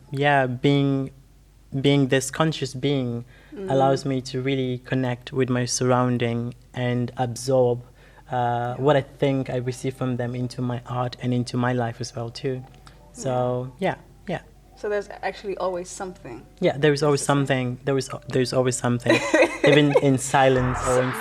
yeah, being this conscious being allows me to really connect with my surrounding and absorb what I think I receive from them into my art and into my life as well too. So yeah. So there's actually always something. Yeah, there is always something. There's always something, even in silence or in.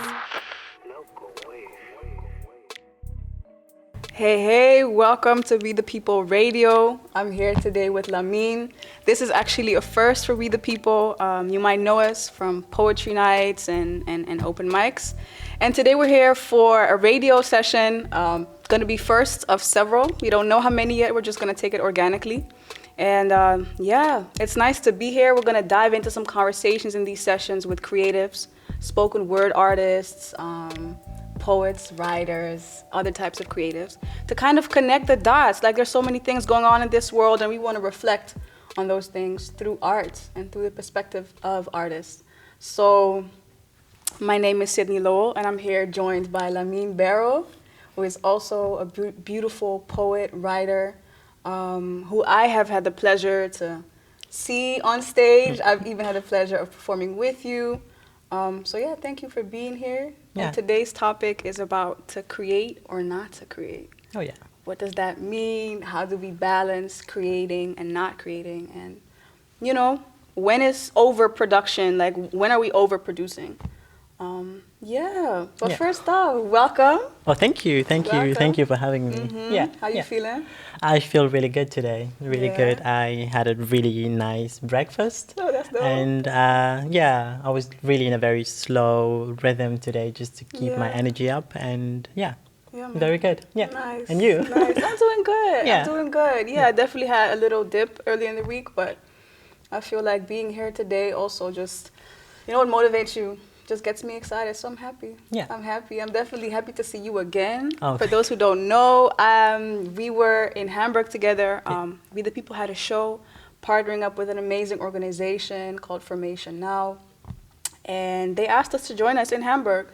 Hey, welcome to We the People Radio. I'm here today with Lamin. This is actually a first for We the People. You might know us from poetry nights and open mics. And today we're here for a radio session. Going to be first of several. We don't know how many yet. We're just going to take it organically. And it's nice to be here. We're going to dive into some conversations in these sessions with creatives, spoken word artists, poets, writers, other types of creatives, to kind of connect the dots. Like, there's so many things going on in this world, and we want to reflect on those things through art and through the perspective of artists. So my name is Sydney Lowell, and I'm here joined by Lamin Barrow, who is also a beautiful poet, writer, who I have had the pleasure to see on stage. I've even had the pleasure of performing with you. Thank you for being here. Yeah. And today's topic is about to create or not to create. Oh yeah. What does that mean? How do we balance creating and not creating? And, when is overproduction? Like, when are we overproducing? First off, welcome. Oh, thank you for having me. Mm-hmm. How you feeling? I feel really good today, really good. I had a really nice breakfast. Oh, that's dope. And I was really in a very slow rhythm today just to keep my energy up, and very good. Yeah. Nice. And you? Nice. I'm doing good. Yeah. I'm doing good. Yeah, I definitely had a little dip early in the week, but I feel like being here today also just, what motivates you? Just gets me excited, so I'm happy. Yeah. I'm happy. I'm definitely happy to see you again. Oh. For those who don't know, we were in Hamburg together. We the People had a show partnering up with an amazing organization called Formation Now. And they asked us to join us in Hamburg,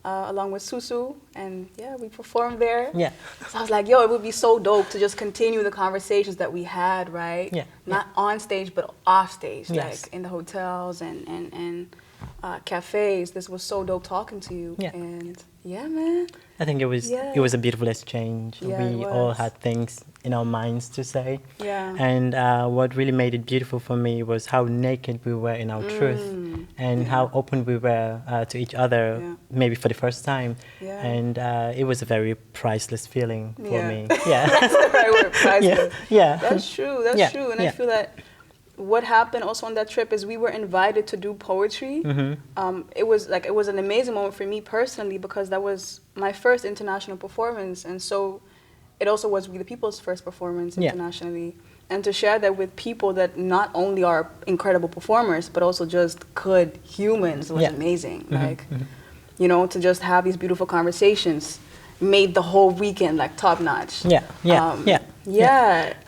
along with Susu. And we performed there. Yeah. So I was like, it would be so dope to just continue the conversations that we had, right? Yeah. Not on stage, but off stage, Yes. like in the hotels and cafes. This was so dope talking to you. Yeah. And man. I think it was a beautiful exchange. Yeah, We all had things in our minds to say. Yeah. And what really made it beautiful for me was how naked we were in our truth, and how open we were to each other, maybe for the first time. Yeah. And it was a very priceless feeling for me. Yeah. That's the right word, priceless. Yeah. That's true. That's true. And I feel that what happened also on that trip is we were invited to do poetry. Mm-hmm. It was an amazing moment for me personally, because that was my first international performance, and so it also was We the People's first performance internationally. And to share that with people that not only are incredible performers but also just good humans was amazing. Like, to just have these beautiful conversations made the whole weekend like top notch.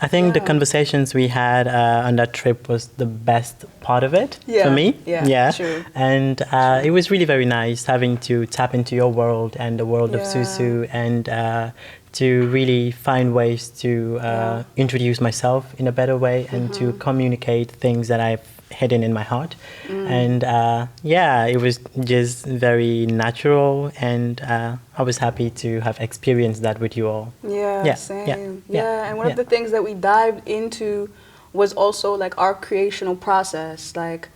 I think the conversations we had on that trip was the best part of it for me. True. And it was really very nice having to tap into your world and the world of Susu, and to really find ways to introduce myself in a better way, and to communicate things that I've hidden in my heart. And it was just very natural, and I was happy to have experienced that with you all. Same. And one of the things that we dived into was also like our creational process. Like,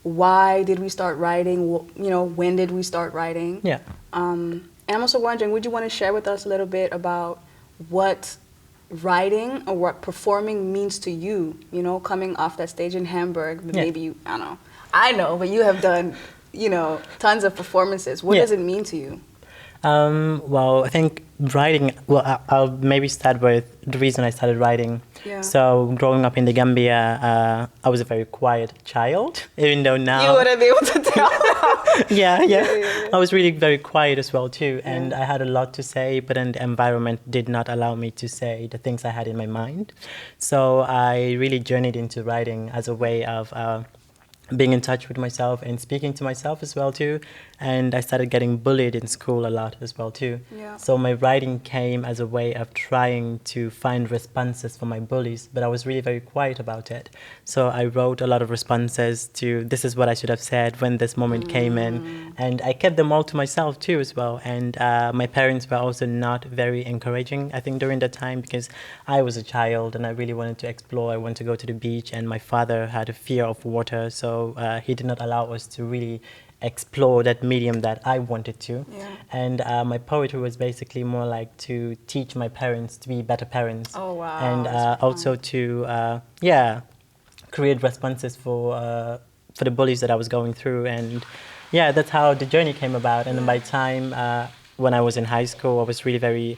why did we start writing? When did we start writing? And I'm also wondering, would you want to share with us a little bit about what writing or what performing means to you, coming off that stage in Hamburg? Maybe you, I know, but you have done, tons of performances. What does it mean to you? Well, I think writing, I'll maybe start with the reason I started writing. So growing up in the Gambia, I was a very quiet child, even though now... You wouldn't be able to tell. I was really very quiet as well too, and I had a lot to say, but then the environment did not allow me to say the things I had in my mind. So I really journeyed into writing as a way of being in touch with myself and speaking to myself as well too. And I started getting bullied in school a lot as well too. Yeah. So my writing came as a way of trying to find responses for my bullies, but I was really very quiet about it. So I wrote a lot of responses to this is what I should have said when this moment came in, and I kept them all to myself too as well. And my parents were also not very encouraging, I think, during that time, because I was a child and I really wanted to explore. I wanted to go to the beach, and my father had a fear of water, so he did not allow us to really explore that medium that I wanted to. Yeah. And my poetry was basically more like to teach my parents to be better parents. Oh, wow. And also to create responses for the bullies that I was going through. And yeah, that's how the journey came about. And then by the time when I was in high school, I was really very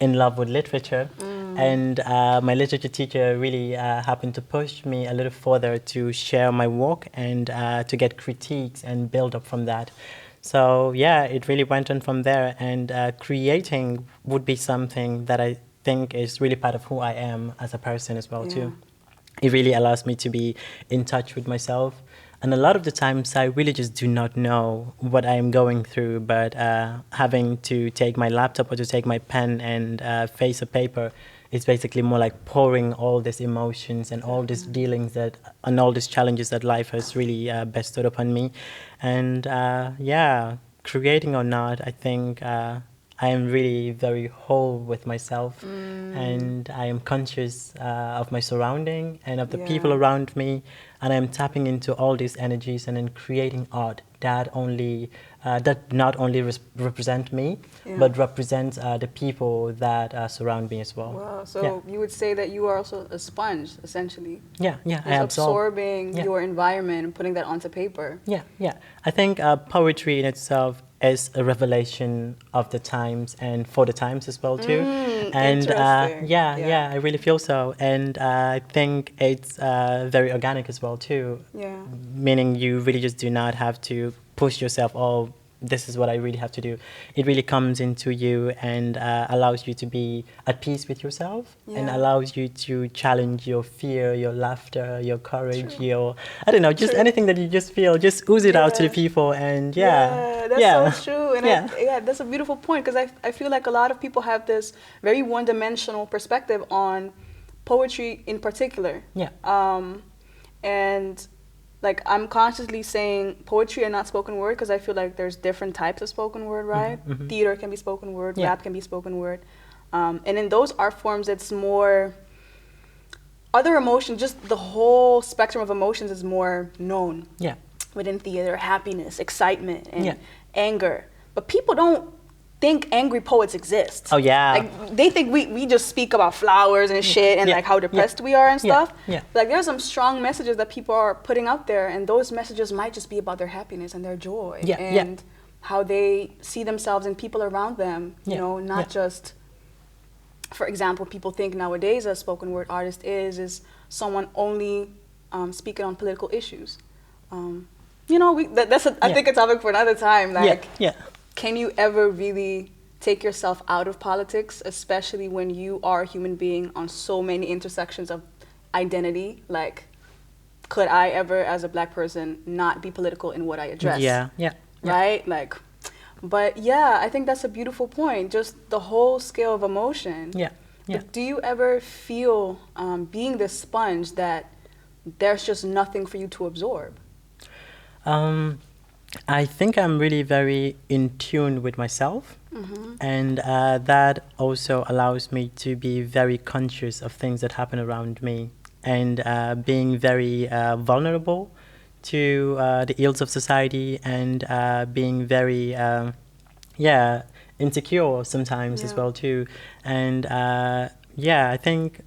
in love with literature. And my literature teacher really happened to push me a little further to share my work and to get critiques and build up from that. So yeah, it really went on from there. And creating would be something that I think is really part of who I am as a person as well too. It really allows me to be in touch with myself. And a lot of the times I really just do not know what I am going through, but having to take my laptop or to take my pen and face a paper, it's basically more like pouring all these emotions and all these dealings and all these challenges that life has really bestowed upon me. And creating or not, I think I am really very whole with myself, and I am conscious of my surrounding and of the people around me, and I'm tapping into all these energies and then creating art that not only represent me, but represents the people that surround me as well. Wow, so you would say that you are also a sponge, essentially. Yeah, I absorb. Absorbing your environment and putting that onto paper. Yeah. I think poetry in itself is a revelation of the times and for the times as well too. And I really feel so. And I think it's very organic as well too. Yeah. Meaning you really just do not have to push yourself, oh, this is what I really have to do. It really comes into you and allows you to be at peace with yourself and allows you to challenge your fear, your laughter, your courage, just anything that you just feel, just ooze it out to the people. And that's so true. And that's a beautiful point, because I feel like a lot of people have this very one-dimensional perspective on poetry in particular. And like, I'm consciously saying poetry and not spoken word, because I feel like there's different types of spoken word, right? Theater can be spoken word, rap can be spoken word. And in those art forms, it's more other emotions, just the whole spectrum of emotions is more known. Within theater, happiness, excitement, and anger. But people don't think angry poets exist. Like, they think we just speak about flowers and shit and like how depressed we are and stuff. Like, there's some strong messages that people are putting out there, and those messages might just be about their happiness and their joy and how they see themselves and people around them, you know, not just, for example, people think nowadays a spoken word artist is someone only speaking on political issues. You know, I think a topic for another time. Like, can you ever really take yourself out of politics, especially when you are a human being on so many intersections of identity? Like, could I ever, as a Black person, not be political in what I address? Right? Like, but I think that's a beautiful point. Just the whole scale of emotion. But do you ever feel, being this sponge, that there's just nothing for you to absorb? I think I'm really very in tune with myself, and that also allows me to be very conscious of things that happen around me, and being very vulnerable to the ills of society, and being very insecure sometimes as well too. And I think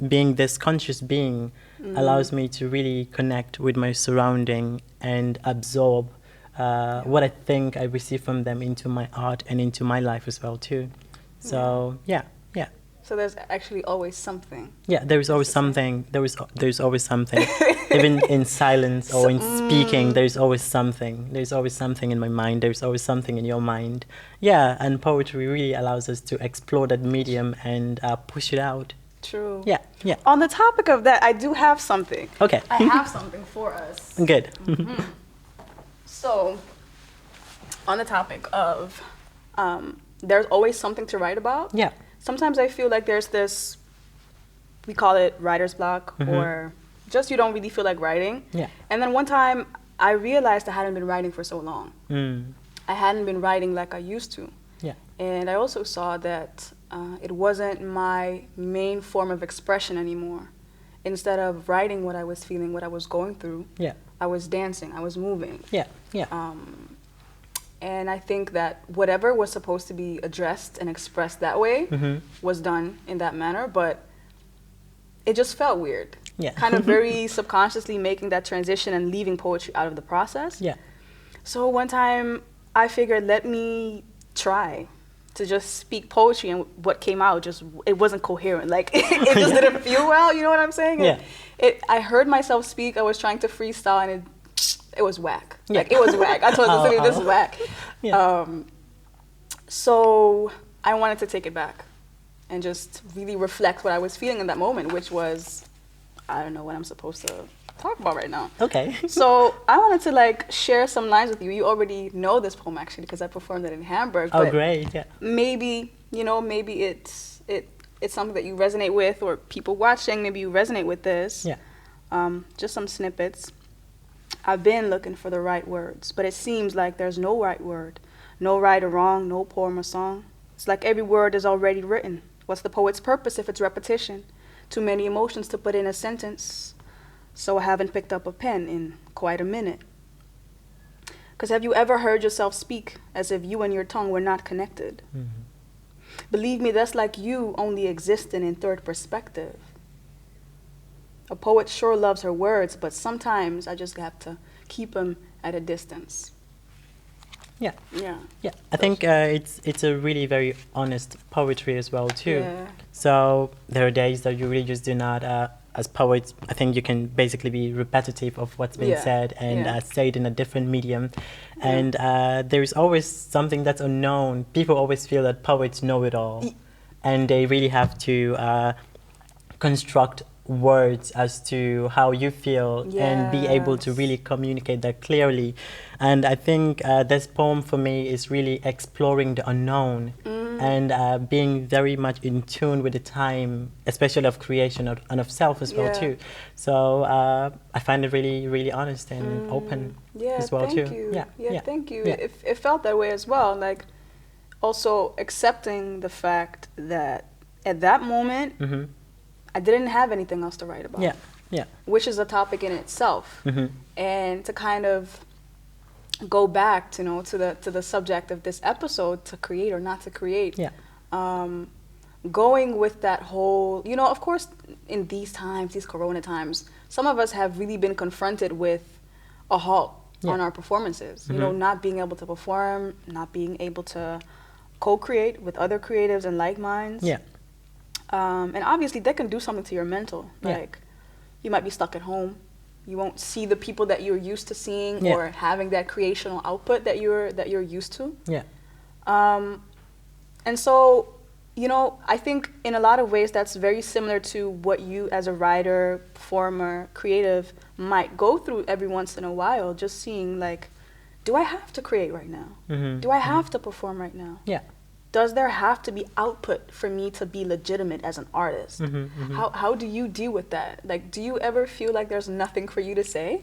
being this conscious being allows me to really connect with my surrounding and absorb what I think I receive from them into my art and into my life as well too. So So there's actually always something. There is always something. There's always something. Even in silence or in speaking, there's always something. There's always something in my mind. There's always something in your mind. And poetry really allows us to explore that medium and push it out True. Yeah, yeah. On the topic of that, I do have something. Okay. I have something for us. Good. So, on the topic of there's always something to write about. Yeah. Sometimes I feel like there's this, we call it writer's block, or just you don't really feel like writing. Yeah. And then one time I realized I hadn't been writing for so long. I hadn't been writing like I used to. Yeah. And I also saw that it wasn't my main form of expression anymore. Instead of writing what I was feeling, what I was going through, I was dancing, I was moving. Yeah, yeah. And I think that whatever was supposed to be addressed and expressed that way was done in that manner, but it just felt weird. Yeah. Kind of very subconsciously making that transition and leaving poetry out of the process. Yeah. So one time I figured, let me try to just speak poetry, and what came out it wasn't coherent. Like it just didn't feel well, you know what I'm saying? Yeah. I heard myself speak, I was trying to freestyle, and it was whack. Yeah. Like it was whack. I told the city, this is whack. Yeah. So I wanted to take it back and just really reflect what I was feeling in that moment, which was, I don't know what I'm supposed to talk about right now. Okay. So I wanted to like share some lines with you. You already know this poem actually because I performed it in Hamburg. Oh, but great! Yeah. maybe it's something that you resonate with, or people watching, maybe you resonate with this. Yeah. Just some snippets. I've been looking for the right words, but it seems like there's no right word, no right or wrong, no poem or song. It's like every word is already written. What's the poet's purpose if it's repetition? Too many emotions to put in a sentence, so I haven't picked up a pen in quite a minute. Because have you ever heard yourself speak as if you and your tongue were not connected? Believe me, that's like you only existing in third perspective. A poet sure loves her words, but sometimes I just have to keep them at a distance. Yeah. Yeah. Yeah. I think it's a really very honest poetry as well too. Yeah. So there are days that you really just do not, as poets, I think you can basically be repetitive of what's been said and say it in a different medium. And there's always something that's unknown. People always feel that poets know it all. And they really have to construct words as to how you feel and be able to really communicate that clearly. And I think this poem for me is really exploring the unknown and being very much in tune with the time, especially of creation and of self as well too. So I find it really, really honest and open as well thank too. You. Yeah, thank you. Yeah. It felt that way as well. Like also accepting the fact that at that moment I didn't have anything else to write about. Yeah, yeah. Which is a topic in itself. And to kind of go back to the subject of this episode, to create or not to create. Yeah. Going with that whole, of course, in these times, these corona times, some of us have really been confronted with a halt on our performances. Not being able to perform, not being able to co-create with other creatives and like minds. Yeah. And obviously that can do something to your mental. Like you might be stuck at home. You won't see the people that you're used to seeing or having that creational output that you're used to. Yeah. And so, I think in a lot of ways that's very similar to what you as a writer, performer, creative might go through every once in a while, just seeing like, do I have to create right now? Do I have to perform right now? Yeah. Does there have to be output for me to be legitimate as an artist? How do you deal with that? Like, do you ever feel like there's nothing for you to say?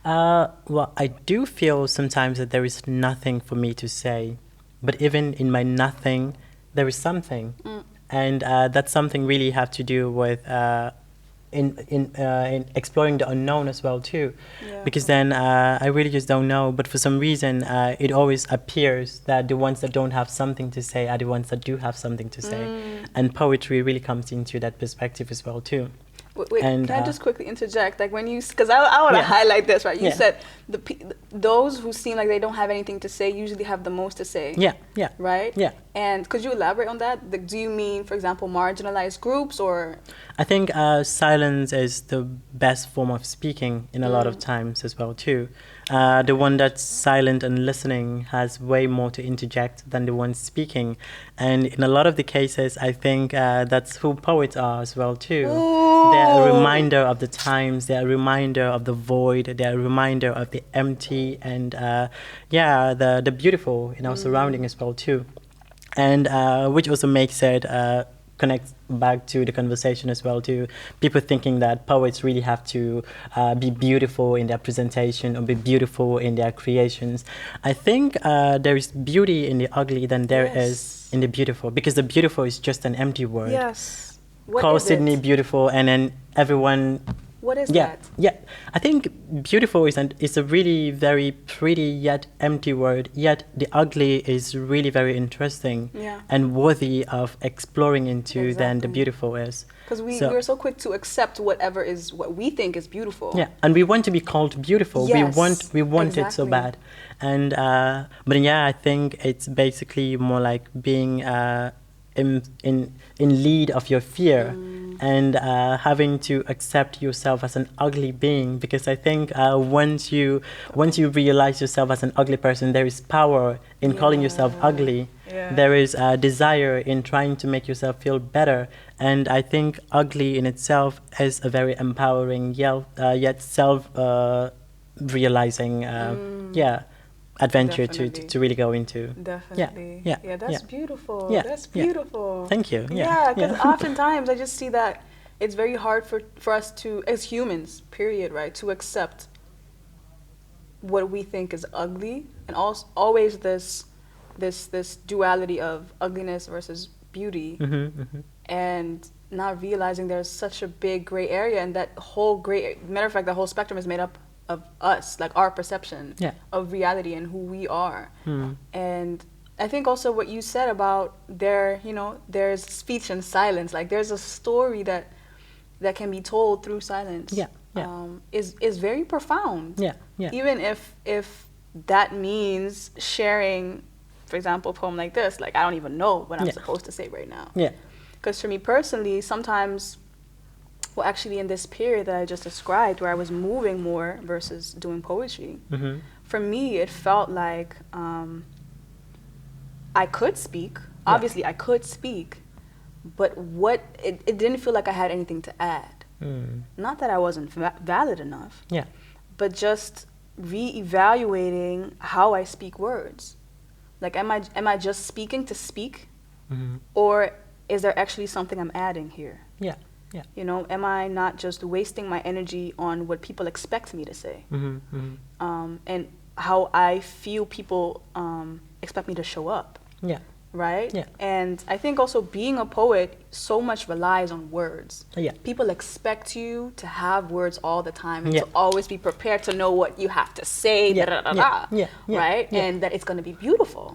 Well, I do feel sometimes that there is nothing for me to say. But even in my nothing, there is something. And that something really have to do with in exploring the unknown as well too, because then I really just don't know, but for some reason it always appears that the ones that don't have something to say are the ones that do have something to say, and poetry really comes into that perspective as well too. Wait, and, can I just quickly interject? Like when you, because I want to highlight this, right? You said those who seem like they don't have anything to say usually have the most to say. Yeah. Right? Yeah. And could you elaborate on that? Do you mean, for example, marginalized groups or? I think silence is the best form of speaking in a lot of times as well too. The one that's silent and listening has way more to interject than the one speaking. And in a lot of the cases, I think that's who poets are as well, too. Ooh. They're a reminder of the times, they're a reminder of the void, they're a reminder of the empty and, the beautiful in our surrounding as well, too. And which also makes it connect back to the conversation as well, to people thinking that poets really have to be beautiful in their presentation or be beautiful in their creations. I think there is beauty in the ugly than there is in the beautiful, because the beautiful is just an empty word. Yes. What Call is Sydney it? beautiful, and then everyone. What is that? Yeah, I think beautiful is a really very pretty yet empty word, yet the ugly is really very interesting and worthy of exploring into than the beautiful is. Because we're so quick to accept whatever is what we think is beautiful. Yeah, and we want to be called beautiful. Yes, we want it so bad. And but yeah, I think it's basically more like being in lead of your fear. And having to accept yourself as an ugly being, because I think once you realize yourself as an ugly person, there is power in calling yourself ugly. Yeah. There is a desire in trying to make yourself feel better, and I think ugly in itself is a very empowering yet self-realizing adventure to really go into. Definitely. Yeah, that's beautiful. Yeah. That's beautiful. Thank you. Yeah, because oftentimes I just see that it's very hard for us to, as humans, period, right, to accept what we think is ugly, and also always this duality of ugliness versus beauty, and not realizing there's such a big gray area, and that whole matter of fact, the whole spectrum is made up of us, like our perception of reality and who we are. And I think also what you said about there's speech and silence, like there's a story that can be told through silence. Is very profound. Even if that means sharing, for example, a poem like this, like I don't even know what I'm supposed to say right now. Because for me personally, sometimes, well, actually in this period that I just described, where I was moving more versus doing poetry, for me it felt like I could speak. Obviously I could speak, but it didn't feel like I had anything to add. Not that I wasn't valid enough, but just re-evaluating how I speak words. Like, am I just speaking to speak, or is there actually something I'm adding here? You know, am I not just wasting my energy on what people expect me to say? And how I feel people expect me to show up. Right? And I think also being a poet so much relies on words. People expect you to have words all the time and to always be prepared to know what you have to say, right? And that it's going to be beautiful.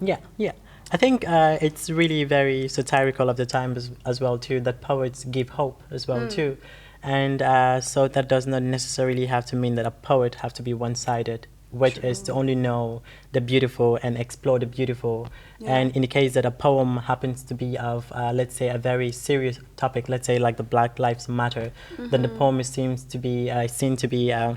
I think it's really very satirical of the time as well too, that poets give hope as well too. And so that does not necessarily have to mean that a poet have to be one-sided, which is to only know the beautiful and explore the beautiful. And in the case that a poem happens to be of, let's say, a very serious topic, let's say like the Black Lives Matter, then the poem seems to be seen to be a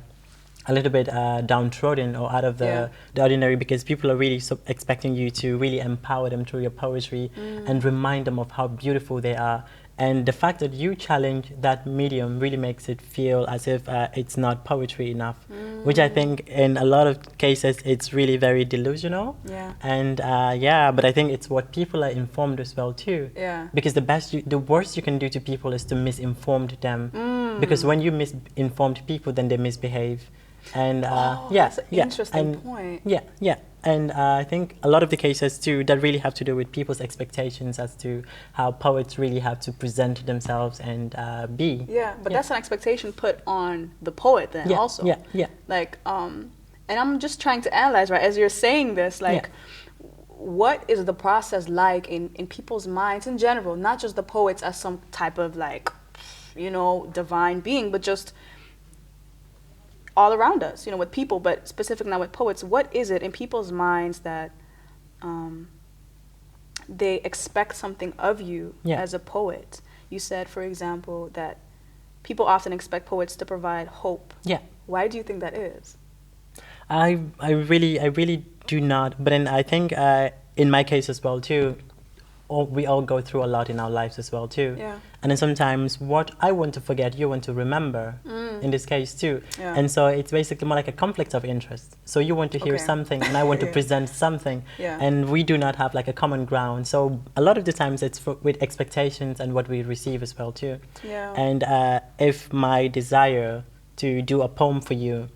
little bit downtrodden or out of the ordinary, because people are really expecting you to really empower them through your poetry and remind them of how beautiful they are. And the fact that you challenge that medium really makes it feel as if it's not poetry enough, which I think in a lot of cases it's really very delusional. And but I think it's what people are informed as well too. Because the worst you can do to people is to misinform them. Because when you misinformed people, then they misbehave. And that's an interesting point. And I think a lot of the cases too that really have to do with people's expectations as to how poets really have to present themselves and be. But that's an expectation put on the poet then also. Like and I'm just trying to analyze, right, as you're saying this, like what is the process like in people's minds in general, not just the poets as some type of like, you know, divine being, but just all around us, you know, with people, but specifically now with poets. What is it in people's minds that they expect something of you as a poet? You said, for example, that people often expect poets to provide hope. Why do you think that is? I really do not. But then I think in my case as well too, we all go through a lot in our lives as well too. Yeah. And then sometimes what I want to forget, you want to remember. In this case too. Yeah. And so it's basically more like a conflict of interest. So you want to hear something and I want to present something. Yeah. And we do not have like a common ground. So a lot of the times it's with expectations and what we receive as well too. Yeah. And if my desire to do a poem for you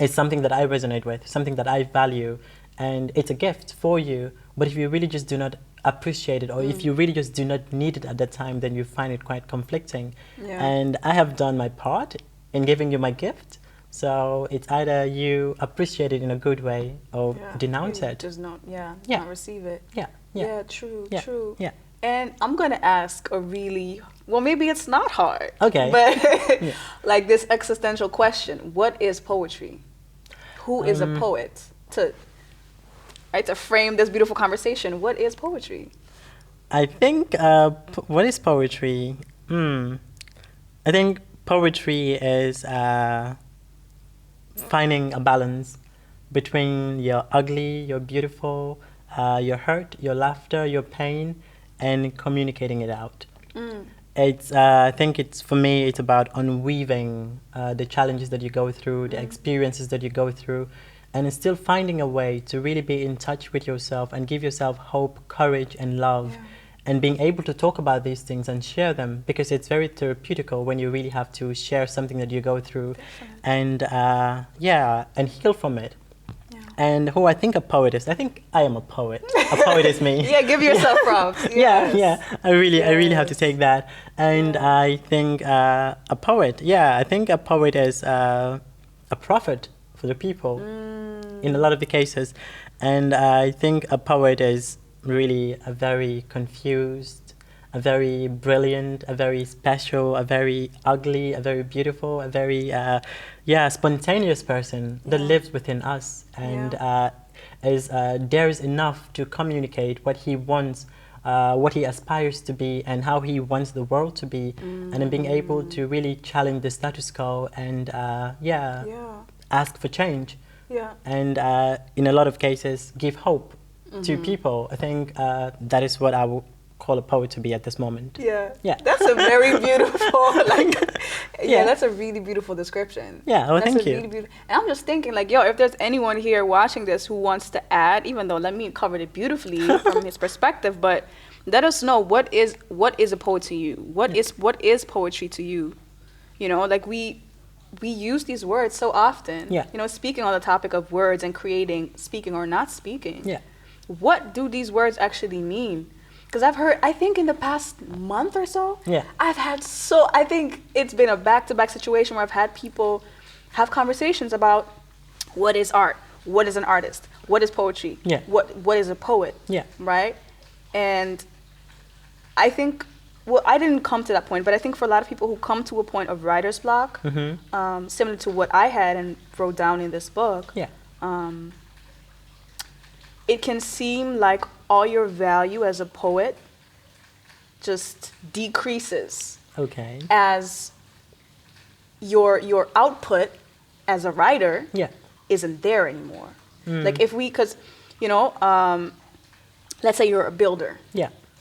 is something that I resonate with, something that I value, and it's a gift for you, but if you really just do not appreciate it, or if you really just do not need it at that time, then you find it quite conflicting. Yeah. And I have done my part in giving you my gift, so it's either you appreciate it in a good way or denounce it. Just not receive it. Yeah, True. Yeah. And I'm gonna ask a really, well, maybe it's not hard. Okay. But like this existential question: what is poetry? Who is a poet? To frame this beautiful conversation, what is poetry? I think what is poetry? I think poetry is finding a balance between your ugly, your beautiful, your hurt, your laughter, your pain, and communicating it out. It's I think it's, for me, it's about unweaving the challenges that you go through, the experiences that you go through, and it's still finding a way to really be in touch with yourself and give yourself hope, courage, and love, and being able to talk about these things and share them, because it's very therapeutical when you really have to share something that you go through. Definitely. And and heal from it. And who I think a poet is, I think I am a poet. A poet is me. Give yourself props. I really have to take that. And I think a poet, I think a poet is a prophet for the people in a lot of the cases. And I think a poet is really a very confused, a very brilliant, a very special, a very ugly, a very beautiful, a very spontaneous person that lives within us and dares enough to communicate what he wants, what he aspires to be, and how he wants the world to be, and then being able to really challenge the status quo and ask for change. And in a lot of cases give hope to people. I think that is what I would call a poet to be at this moment. That's a very beautiful that's a really beautiful description. Thank you. Really, and I'm just thinking, like, if there's anyone here watching this who wants to add, even though Lamin covered it beautifully from his perspective, but let us know, what is a poet to you? What is poetry to you? You know, like we use these words so often. You know, speaking on the topic of words and creating, speaking or not speaking. What do these words actually mean? Because I think in the past month or so, I think it's been a back-to-back situation where I've had people have conversations about what is art, what is an artist, what is poetry, what is a poet, right? And I think, well, I didn't come to that point, but I think for a lot of people who come to a point of writer's block, similar to what I had and wrote down in this book, it can seem like all your value as a poet just decreases. As your output as a writer isn't there anymore. Like because let's say you're a builder,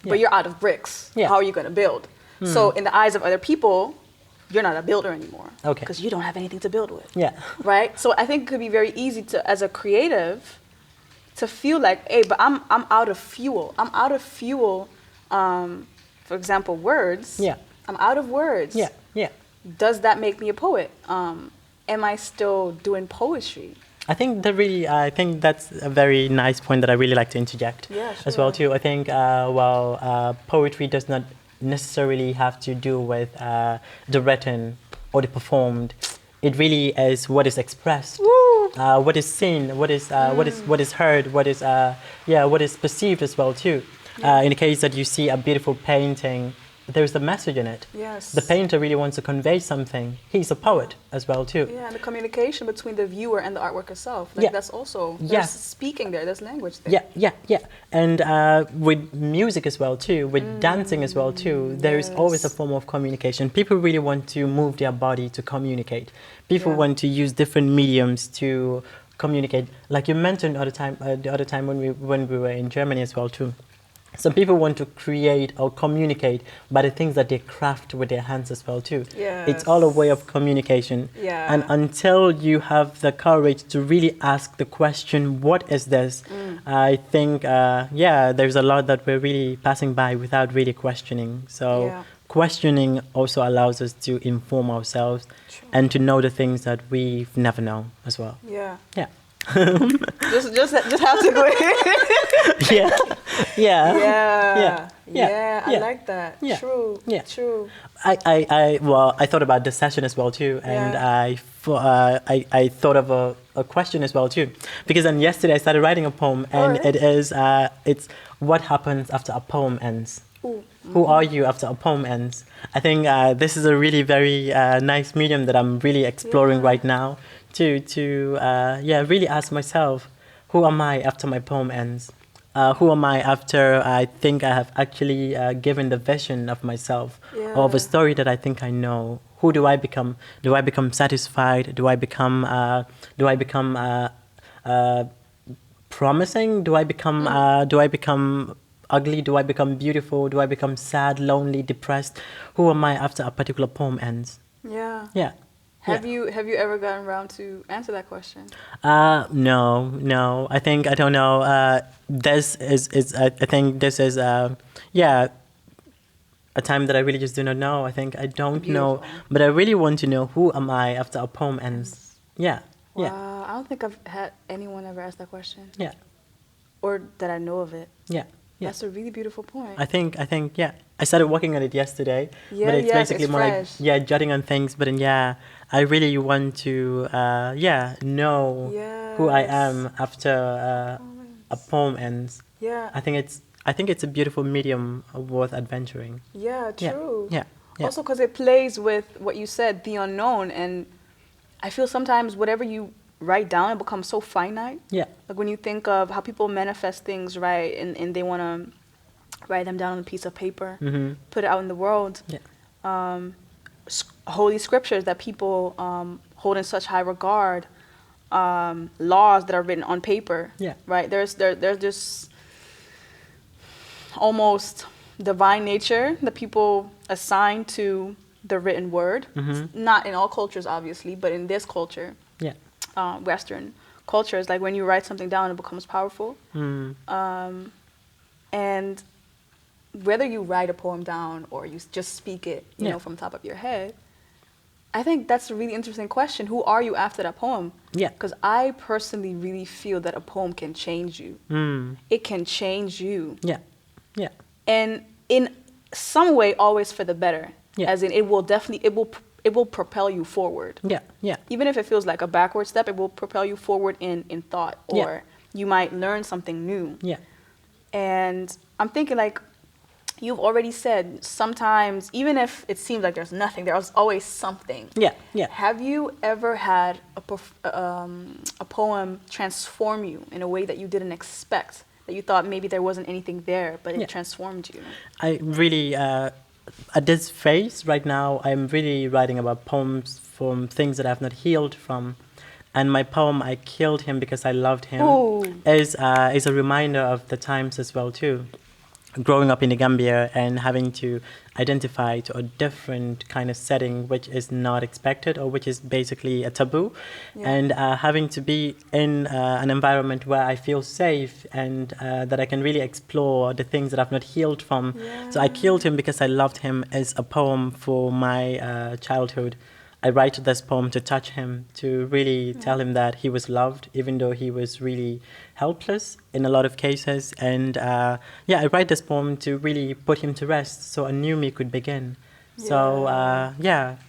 but you're out of bricks. How are you going to build? So in the eyes of other people, you're not a builder anymore. Because you don't have anything to build with. Right? So I think it could be very easy to, as a creative, to feel like, hey, but I'm out of fuel. I'm out of fuel. For example, words. I'm out of words. Does that make me a poet? Am I still doing poetry? I think that's a very nice point that I really like to interject as well too. I think poetry does not necessarily have to do with the written or the performed. It really is what is expressed, what is seen, what is heard, what is perceived as well too. In the case that you see a beautiful painting, there's a message in it. The painter really wants to convey something. He's a poet as well too. And the communication between the viewer and the artwork itself. That's also, there's speaking there, there's language there. And with music as well too, with dancing as well too, there is always a form of communication. People really want to move their body to communicate. People want to use different mediums to communicate. Like you mentioned the other time when we were in Germany as well too. Some people want to create or communicate by the things that they craft with their hands as well too. Yes. It's all a way of communication. Yeah. And until you have the courage to really ask the question, what is this? I think, there's a lot that we're really passing by without really questioning. So questioning also allows us to inform ourselves and to know the things that we've never known as well. Yeah. Yeah. just have to go. Yeah. I like that. Yeah. True. Yeah. True. I thought about this session as well too, and I thought of a question as well too, because then yesterday I started writing a poem, and it's what happens after a poem ends. Ooh. Who are you after a poem ends? I think this is a really very nice medium that I'm really exploring right now to really ask myself, who am I after my poem ends? Who am I after I think I have actually given the vision of myself or of a story that I think I know? Who do I become? Do I become satisfied? Do I become promising? Do I become ugly? Do I become beautiful? Do I become sad, lonely, depressed? Who am I after a particular poem ends? Yeah. Yeah. Have you ever gotten around to answer that question? No. I don't know. This is I think this is a time that I really just do not know. I think I don't know, but I really want to know, who am I after a poem ends? Yeah. Wow. I don't think I've had anyone ever ask that question. Yeah. Or that I know of it. Yeah. That's a really beautiful point. I think I started working on it yesterday, but it's basically more fresh. like jotting on things. But then I really want to know who I am after a poem ends. Yeah. I think it's a beautiful medium worth adventuring. Yeah, true. Yeah. Also, because it plays with what you said, the unknown, and I feel sometimes whatever you write down, it becomes so finite. Yeah. Like when you think of how people manifest things, right, and they want to write them down on a piece of paper, put it out in the world. Yeah. Holy scriptures that people hold in such high regard, laws that are written on paper. Yeah. Right. There's this almost divine nature that people assign to the written word. Not in all cultures, obviously, but in this culture. Yeah. Western cultures, like when you write something down, it becomes powerful. And whether you write a poem down or you just speak it, you know, from the top of your head, I think that's a really interesting question. Who are you after that poem? Yeah. Because I personally really feel that a poem can change you. It can change you. Yeah. Yeah. And in some way, always for the better. Yeah. As in, it will propel you forward. Yeah. Yeah. Even if it feels like a backward step, it will propel you forward in thought, or you might learn something new. Yeah. And I'm thinking, like, you've already said, sometimes, even if it seems like there's nothing, there's always something. Yeah. Yeah. Have you ever had a poem transform you in a way that you didn't expect, that you thought maybe there wasn't anything there, but it transformed you? I really, at this phase right now, I'm really writing about poems from things that I've not healed from. And my poem, I Killed Him Because I Loved Him, is a reminder of the times as well too. Growing up in the Gambia and having to identify to a different kind of setting which is not expected, or which is basically a taboo, and having to be in an environment where I feel safe and that I can really explore the things that I've not healed from. So I Killed Him Because I Loved Him is a poem for my childhood. I write this poem to touch him, to really tell him that he was loved, even though he was really helpless in a lot of cases. And I write this poem to really put him to rest so a new me could begin. So I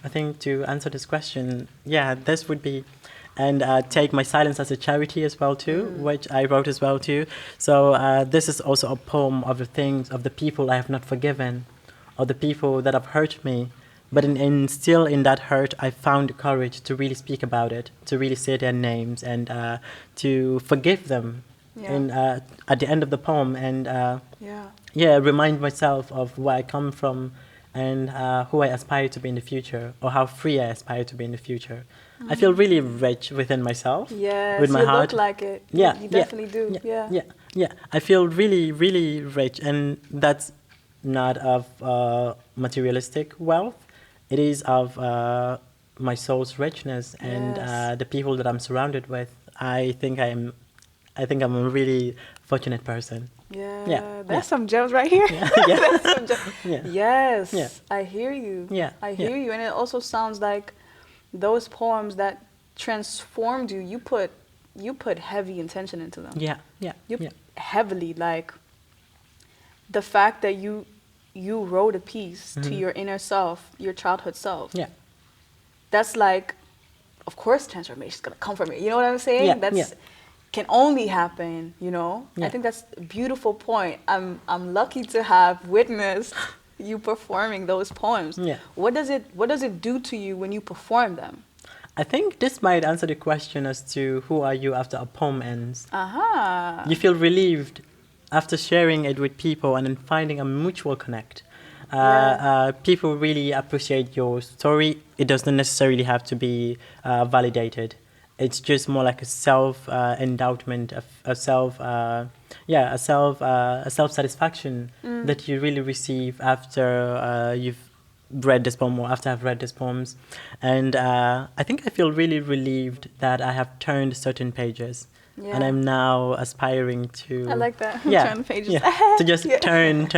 think to answer this question, this would be, and take my silence as a charity as well too, which I wrote as well too. So this is also a poem of the things, of the people I have not forgiven, or the people that have hurt me. But still in that hurt, I found the courage to really speak about it, to really say their names, and to forgive them. And at the end of the poem, and remind myself of where I come from, and who I aspire to be in the future, or how free I aspire to be in the future. I feel really rich within myself. Yes, with my you heart. look like it. Yeah, You definitely do. Yeah. I feel really, really rich, and that's not of materialistic wealth. It is of my soul's richness and Yes. the people that I'm surrounded with. I think I'm a really fortunate person. Yeah, that's some gems right here. That's some gems. Yes, Yeah. I hear you. Yeah, I hear you, and it also sounds like those poems that transformed you. You put heavy intention into them. You heavily, like the fact that you wrote a piece to your inner self, your childhood self. Yeah. That's like, of course, transformation is gonna come from it. You know what I'm saying? Yeah, That's yeah. can only happen. You know. Yeah. I think that's a beautiful point. I'm lucky to have witnessed you performing those poems. Yeah. What does it do to you when you perform them? I think this might answer the question as to who are you after a poem ends. Aha. You feel relieved after sharing it with people and then finding a mutual connect. People really appreciate your story. It doesn't necessarily have to be validated. It's just more like a self-endowment, a self-satisfaction that you really receive after you've read this poem or after I've read these poems. And I think I feel really relieved that I have turned certain pages. Yeah. And I'm now aspiring to... I like that. Turn the pages. To just turn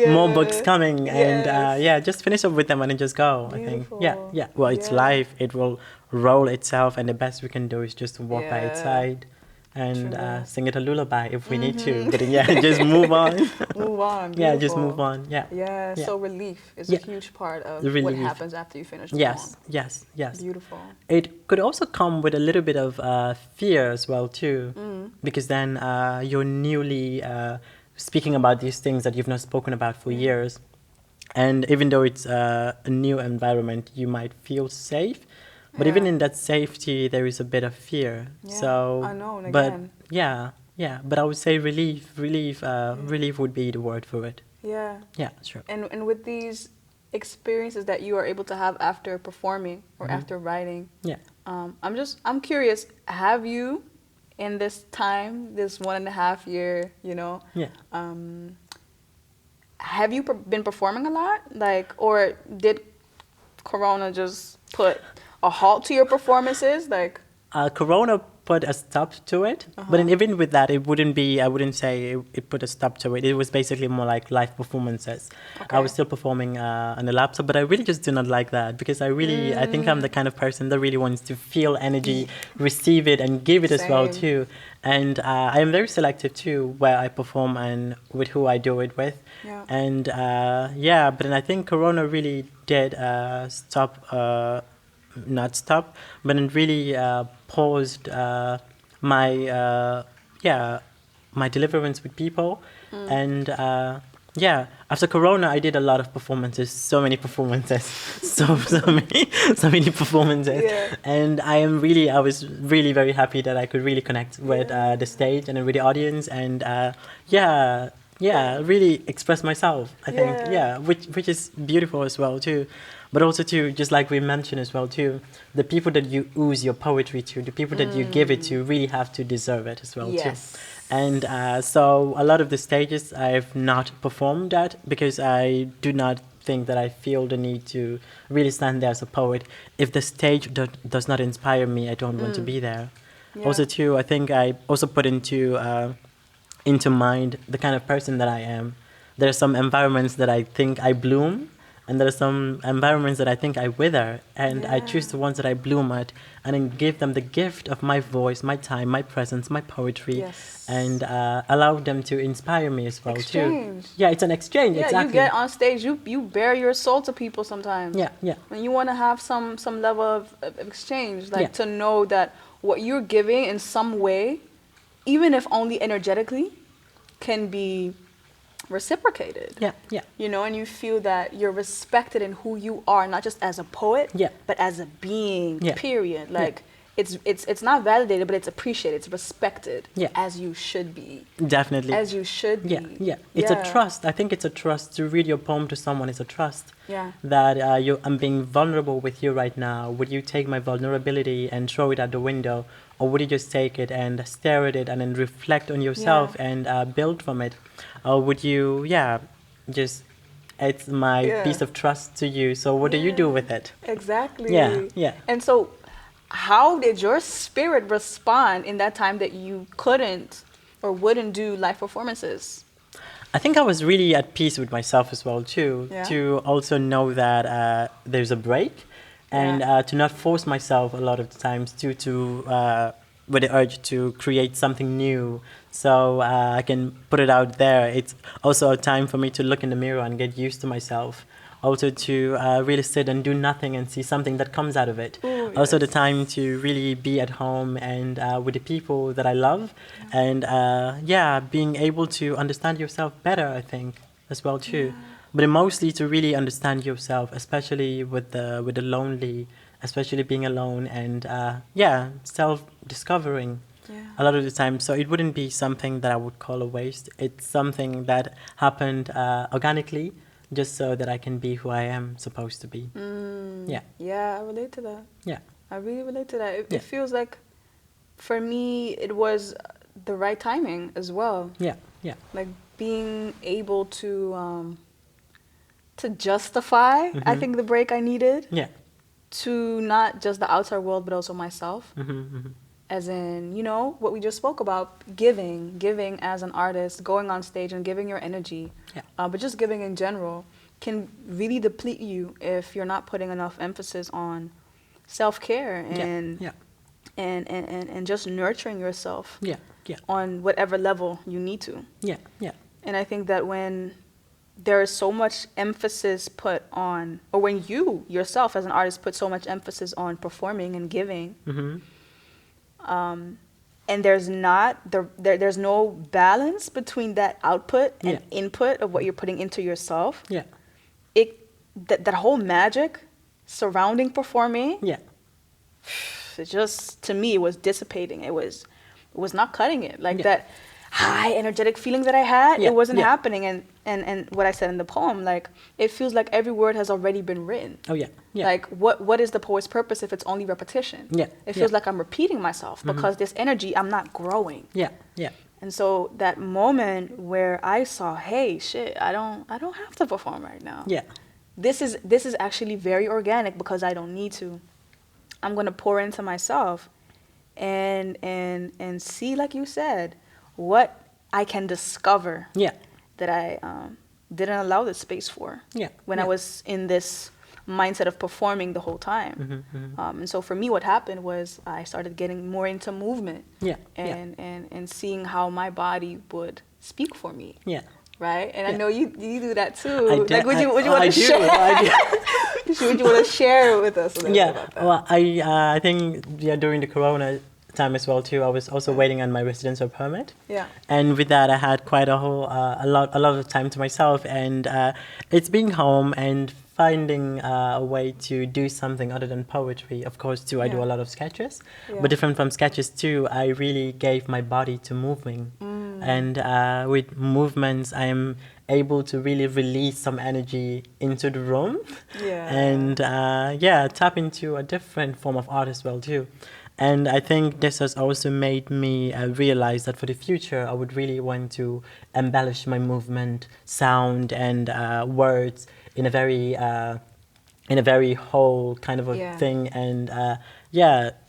more books coming and just finish up with them and then just go. Beautiful. I think. Well, it's life. It will roll itself, and the best we can do is just walk by its side and sing it a lullaby if we need to. But then, just move on. Move on. Yeah, just move on. Yeah. So relief is a huge part of what happens after you finish the poem. Yes. Beautiful. It could also come with a little bit of fear as well too, because then you're newly speaking about these things that you've not spoken about for years, and even though it's a new environment, you might feel safe. But even in that safety, there is a bit of fear. Yeah, so, I know. And but again. But I would say relief would be the word for it. Yeah. Yeah, sure. And with these experiences that you are able to have after performing or after writing, I'm curious. Have you, in this time, this 1.5 year, have you been performing a lot, like, or did Corona just put a halt to your performances? Like, Corona put a stop to it, but then even with that, I wouldn't say it put a stop to it. It was basically more like live performances. Okay. I was still performing on the laptop, but I really just do not like that because I think I'm the kind of person that really wants to feel energy, receive it, and give it as well too. And I am very selective too where I perform and with who I do it with. Yeah. And but then I think Corona really did not stop, but it really paused my deliverance with people. And after Corona, I did a lot of performances, so many performances, so many performances. Yeah. And I was really very happy that I could really connect with the stage and with the audience, and really express myself. I think, which is beautiful as well too. But also too, just like we mentioned as well too, the people that you ooze your poetry to, the people that you give it to, really have to deserve it as well too. And so a lot of the stages I've not performed at because I do not think that I feel the need to really stand there as a poet. If the stage does not inspire me, I don't want to be there. Yeah. Also too, I think I also put into mind the kind of person that I am. There are some environments that I think I bloom, and there are some environments that I think I wither, and I choose the ones that I bloom at, and then give them the gift of my voice, my time, my presence, my poetry, and allow them to inspire me as well too. Yeah, it's an exchange. Yeah, exactly. You get on stage, you bare your soul to people sometimes. Yeah. And you want to have some level of exchange, like to know that what you're giving in some way, even if only energetically, can be reciprocated. And you feel that you're respected in who you are, not just as a poet, but as a being, period. Like, it's not validated, but it's appreciated, it's respected, Yeah. as you should be. Definitely. As you should be. Yeah. It's a trust. I think it's a trust. To read your poem to someone is a trust. Yeah. That I'm being vulnerable with you right now. Would you take my vulnerability and throw it out the window? Or would you just take it and stare at it and then reflect on yourself and build from it? Or would you, just, it's my piece of trust to you. So what do you do with it? Exactly. Yeah. And so how did your spirit respond in that time that you couldn't or wouldn't do live performances? I think I was really at peace with myself as well too, to also know that there's a break and to not force myself a lot of the times with the urge to create something new, so I can put it out there. It's also a time for me to look in the mirror and get used to myself. Also to really sit and do nothing and see something that comes out of it. Ooh, also the time to really be at home and with the people that I love. And being able to understand yourself better, I think, as well too. But mostly to really understand yourself, especially with the lonely, especially being alone and self-discovering a lot of the time. So it wouldn't be something that I would call a waste. It's something that happened organically, just so that I can be who I am supposed to be. Yeah, I relate to that. Yeah. I really relate to that. It feels like, for me, it was the right timing as well. Yeah. Like being able to justify, I think, the break I needed. Yeah. To not just the outside world, but also myself. As in, what we just spoke about, giving as an artist, going on stage and giving your energy, but just giving in general can really deplete you if you're not putting enough emphasis on self-care and just nurturing yourself on whatever level you need to. And I think that when there is so much emphasis put on, or when you yourself as an artist put so much emphasis on performing and giving, and there's no balance between that output and input of what you're putting into yourself. That whole magic surrounding performing. It just, to me, it was dissipating. It was not cutting it. Like that high energetic feeling that I had, it wasn't happening. And what I said in the poem, like, it feels like every word has already been written. Like, what is the poet's purpose if it's only repetition? It feels like I'm repeating myself because this energy, I'm not growing. And so that moment where I saw, hey, shit, I don't have to perform right now. This is actually very organic because I don't need to. I'm gonna pour into myself and see, like you said, what I can discover that I didn't allow the space for when I was in this mindset of performing the whole time. And so for me, what happened was I started getting more into movement and seeing how my body would speak for me. Right? And I know you do that too. Like, would you want to share? Would you want to share with us a little bit about that? Well, I think during the Corona time as well too, I was also waiting on my residential permit. And with that, I had quite a lot of time to myself, and it's being home and finding a way to do something other than poetry. Of course, too, I do a lot of sketches, but different from sketches too, I really gave my body to moving. And with movements, I'm able to really release some energy into the room and tap into a different form of art as well too. And I think this has also made me realize that for the future, I would really want to embellish my movement, sound, and words in a very whole kind of a thing. And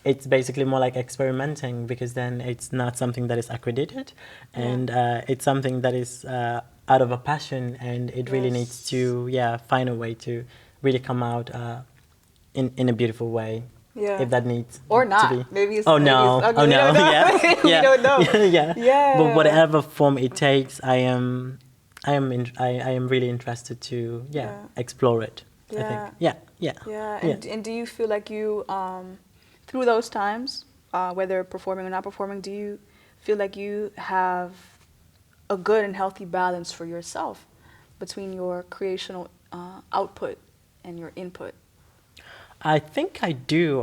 it's basically more like experimenting, because then it's not something that is accredited, and it's something that is out of a passion, and it really needs to find a way to really come out in a beautiful way. If that needs or not to be. maybe it's we don't know. But whatever form it takes, I am really interested to explore it. I think And do you feel like you through those times, whether performing or not performing, do you feel like you have a good and healthy balance for yourself between your creational output and your input? I think I do.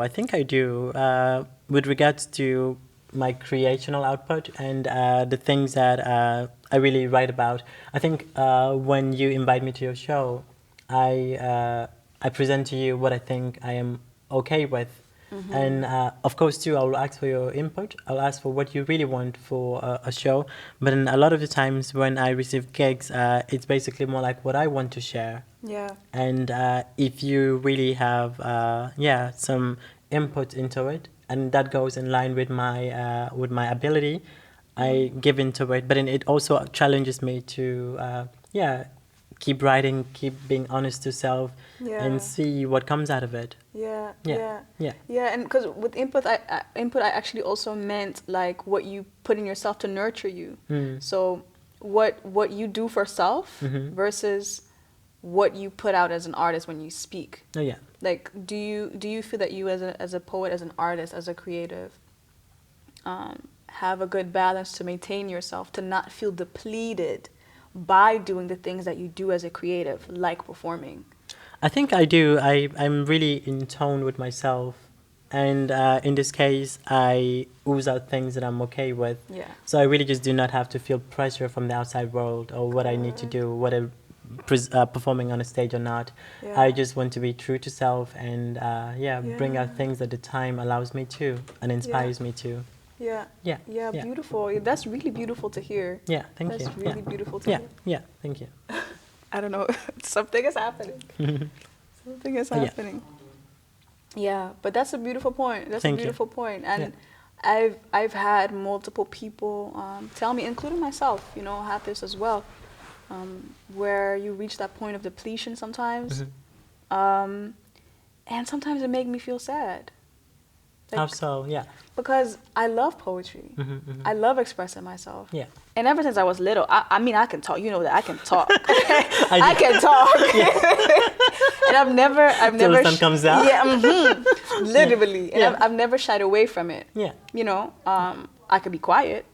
with regards to my creational output and the things that I really write about, I think when you invite me to your show, I present to you what I think I am okay with. And of course, too, I'll ask for your input. I'll ask for what you really want for a show. But then a lot of the times when I receive gigs, it's basically more like what I want to share. Yeah. And if you really have, some input into it, and that goes in line with my ability, I give into it. But then it also challenges me to, keep writing, keep being honest to self, and see what comes out of it. Yeah. And because with input, I actually also meant like what you put in yourself to nurture you. So what you do for self versus what you put out as an artist when you speak. Oh yeah. Like, do you feel that you as a poet, as an artist, as a creative, have a good balance to maintain yourself, to not feel depleted by doing the things that you do as a creative, like performing? I think I do. I'm really in tone with myself. And in this case, I ooze out things that I'm okay with. Yeah. So I really just do not have to feel pressure from the outside world or what I need to do, whether performing on a stage or not. Yeah. I just want to be true to self and bring out things that the time allows me to and inspires me to. Yeah. Beautiful. That's really beautiful to hear. Yeah, thank you. That's really beautiful to hear. Yeah, thank you. I don't know. Something is happening. Something is happening. Yeah, but that's a beautiful point. That's a beautiful point. And I've had multiple people tell me, including myself, I had this as well, where you reach that point of depletion sometimes. And sometimes it makes me feel sad. Like, how so? Yeah. Because I love poetry. I love expressing myself. Yeah. And ever since I was little, I mean, I can talk. You know that I can talk. I can talk. And I've never. Till the sun comes out. Yeah. Literally. And I've never shied away from it. Yeah. I can be quiet.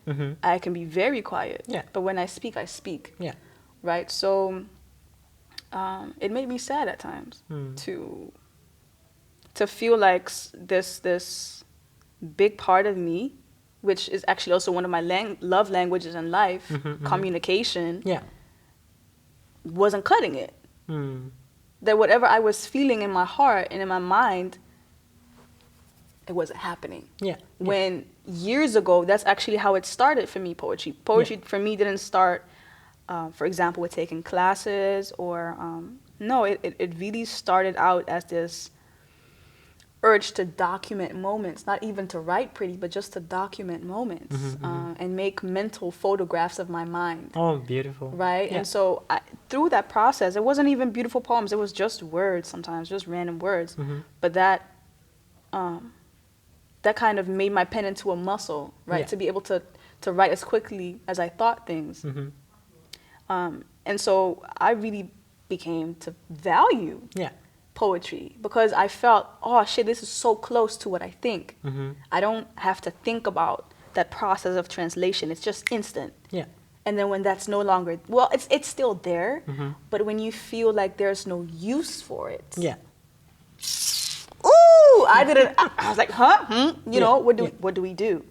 I can be very quiet. Yeah. But when I speak, I speak. Yeah. Right. So, it made me sad at times to feel like this big part of me, which is actually also one of my love languages in life, communication, wasn't cutting it. That whatever I was feeling in my heart and in my mind, it wasn't happening. When years ago, that's actually how it started for me, poetry. Poetry for me didn't start, for example, with taking classes or, no, it really started out as this urge to document moments, not even to write pretty, but just to document moments and make mental photographs of my mind. Oh, beautiful. Right? Yeah. And so through that process, it wasn't even beautiful poems. It was just words sometimes, just random words. But that kind of made my pen into a muscle, right? To be able to write as quickly as I thought things. And so I really became to value poetry because I felt, oh shit, this is so close to what I think. I don't have to think about that process of translation. It's just instant. And then when that's no longer, well, it's still there, but when you feel like there's no use for it. Ooh, I was like, huh? What do we do?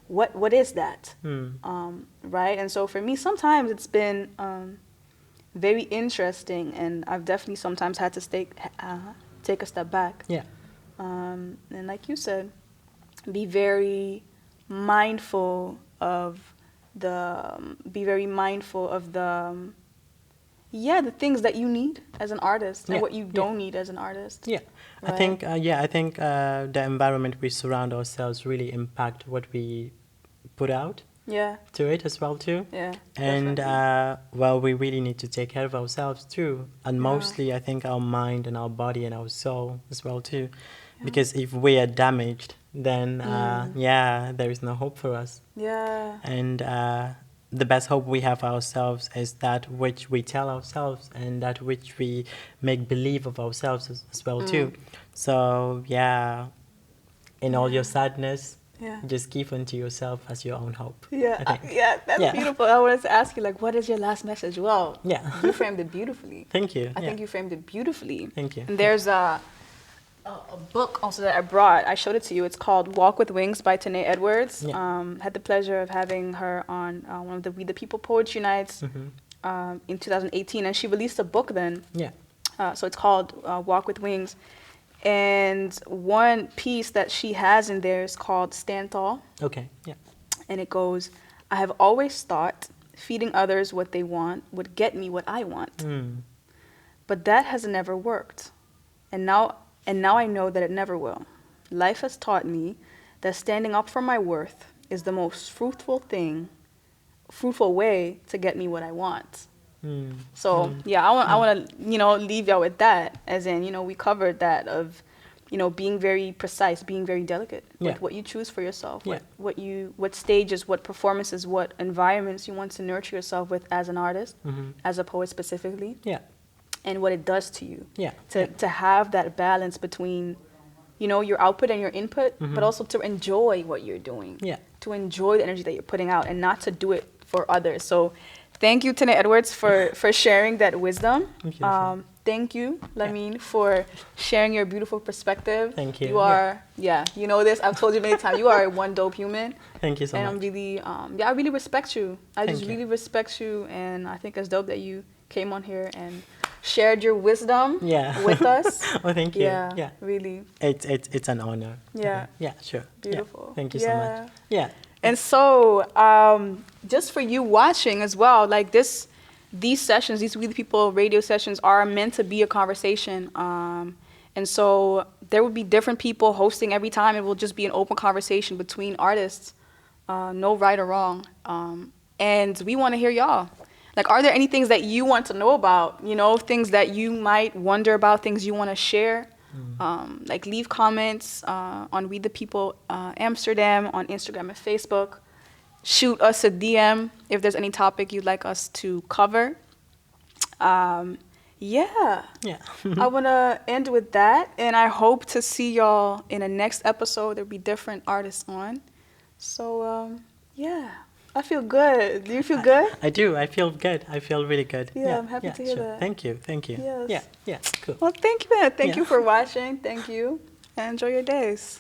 What is that? Right? And so for me, sometimes it's been very interesting, and I've definitely sometimes had to take a step back. And like you said, be very mindful of the things that you need as an artist and what you don't need as an artist. Right? I think the environment we surround ourselves really impact what we put out. To it as well too. And we really need to take care of ourselves too, and mostly I think our mind and our body and our soul as well too, because if we are damaged, then there is no hope for us. And the best hope we have for ourselves is that which we tell ourselves and that which we make believe of ourselves as well too. So in all your sadness, just keep unto yourself as your own hope. That's beautiful. I wanted to ask you, like, what is your last message? Well, you framed it beautifully. Thank you. I think you framed it beautifully. Thank you. And there's a book also that I brought. I showed it to you. It's called Walk with Wings by Tanay Edwards. Yeah. Had the pleasure of having her on one of the We the People Poetry Nights in 2018, and she released a book then. Yeah. So it's called Walk with Wings. And one piece that she has in there is called Stand Tall. Okay. Yeah. And it goes, I have always thought feeding others what they want would get me what I want. But that has never worked. And now I know that it never will. Life has taught me that standing up for my worth is the most fruitful way to get me what I want. So yeah, I want to leave y'all with that, as in we covered that of being very precise, being very delicate with what you choose for yourself, what stages, what performances, what environments you want to nurture yourself with as an artist, as a poet specifically, and what it does to you, to have that balance between your output and your input, but also to enjoy what you're doing, to enjoy the energy that you're putting out, and not to do it for others. So thank you, Tanay Edwards, for sharing that wisdom. Thank you, Lamin, for sharing your beautiful perspective. Thank you. You are, you know this. I've told you many times. You are one dope human. Thank you so much. And I'm really, I really respect you. I just really respect you, and I think it's dope that you came on here and shared your wisdom with us. Oh, thank you. Yeah, really. It's an honor. Yeah. Yeah, sure. Beautiful. Yeah. Thank you so much. Yeah. And so, just for you watching as well, like these sessions, these We the People radio sessions are meant to be a conversation. And so there will be different people hosting every time. It will just be an open conversation between artists, no right or wrong. And we want to hear y'all. Like, are there any things that you want to know about? Things that you might wonder about, things you want to share? Like, leave comments on We the People Amsterdam on Instagram and Facebook. Shoot us a DM if there's any topic you'd like us to cover. I want to end with that, and I hope to see y'all in the next episode. There'll be different artists on. So, I feel good. Do you feel good? I do. I feel good. I feel really good. Yeah, I'm happy to hear that. Thank you. Yes. Yeah, cool. Well, thank you, man. Thank you for watching. Thank you, and enjoy your days.